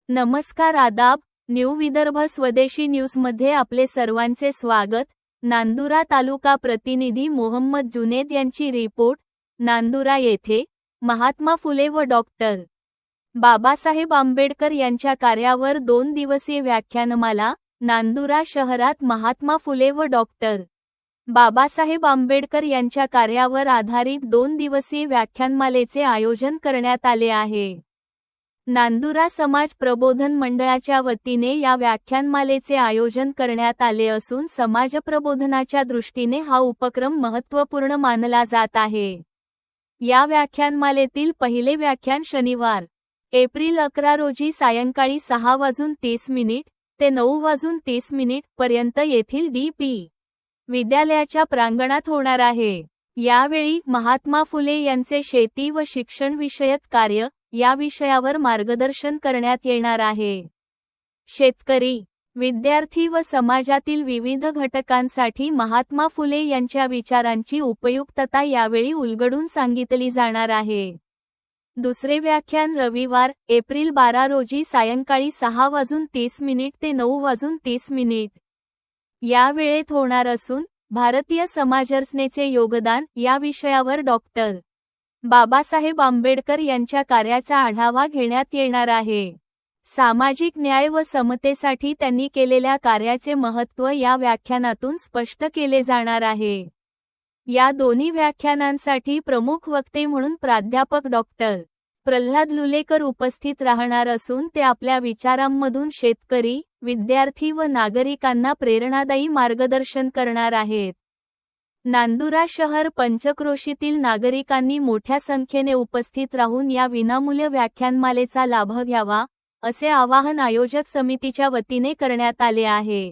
नमस्कार आदाब, न्यू विदर्भ स्वदेशी न्यूजमध्ये आपले सर्वांचे स्वागत। नांदुरा तालुका प्रतिनिधी मोहम्मद जुनेद यांची रिपोर्ट। नांदुरा येथे महात्मा फुले व डॉक्टर बाबासाहेब आंबेडकर यांच्या कार्यावर 2 दिवसीय व्याख्यानमाला। नांदुरा शहरात महात्मा फुले व डॉक्टर बाबासाहेब आंबेडकर यांच्या कार्यावर आधारित 2 दिवसीय व्याख्यानमालेचे आयोजन करण्यात आले आहे। नांदुरा समाज प्रबोधन मंडळाच्या वतीने या व्याख्यानमालेचे आयोजन करण्यात आले असून समाज प्रबोधनाच्या दृष्टीने हा उपक्रम महत्त्वपूर्ण मानला जात आहे। या व्याख्यानमालेतील पहिले व्याख्यान शनिवार एप्रिल 11 रोजी सायंकाळी 6:30 ते 9:30 पर्यंत येथील डी.पी. विद्यालयाच्या प्रांगणात होणार आहे। यावेळी महात्मा फुले यांचे शेती व शिक्षण विषयक कार्य या विषयावर मार्गदर्शन करण्यात येणार आहे। शेतकरी, विद्यार्थी व समाजातील विविध घटकांसाठी महात्मा फुले यांच्या विचारांची उपयुक्तता यावेळी उलगडून सांगितली जाणार आहे। दुसरे व्याख्यान रविवार एप्रिल 12 रोजी सायंकाळी 6:30 ते 9:30 या वेळेत होणार असून भारतीय समाजरचनेचे योगदान या विषयावर डॉक्टर बाबासाहेब आंबेडकर यांच्या कार्याचा आढावा घेण्यात येणार आहे। सामाजिक न्याय व समतेसाठी त्यांनी केलेल्या कार्याचे महत्त्व या व्याख्यानातून स्पष्ट केले जाणार आहे। या दोन्ही व्याख्यानांसाठी प्रमुख वक्ते म्हणून प्राध्यापक डॉक्टर प्रल्हाद लुलेकर उपस्थित राहणार असून ते आपल्या विचारांमधून शेतकरी, विद्यार्थी व नागरिकांना प्रेरणादायी मार्गदर्शन करणार आहेत। नांदुरा शहर पंचक्रोशीतील नागरिकांनी मोठ्या संख्येने उपस्थित राहून या विनामूल्य व्याख्यानमालेचा लाभ घ्यावा, असे आवाहन आयोजक समितीच्या वतीने करण्यात आले आहे।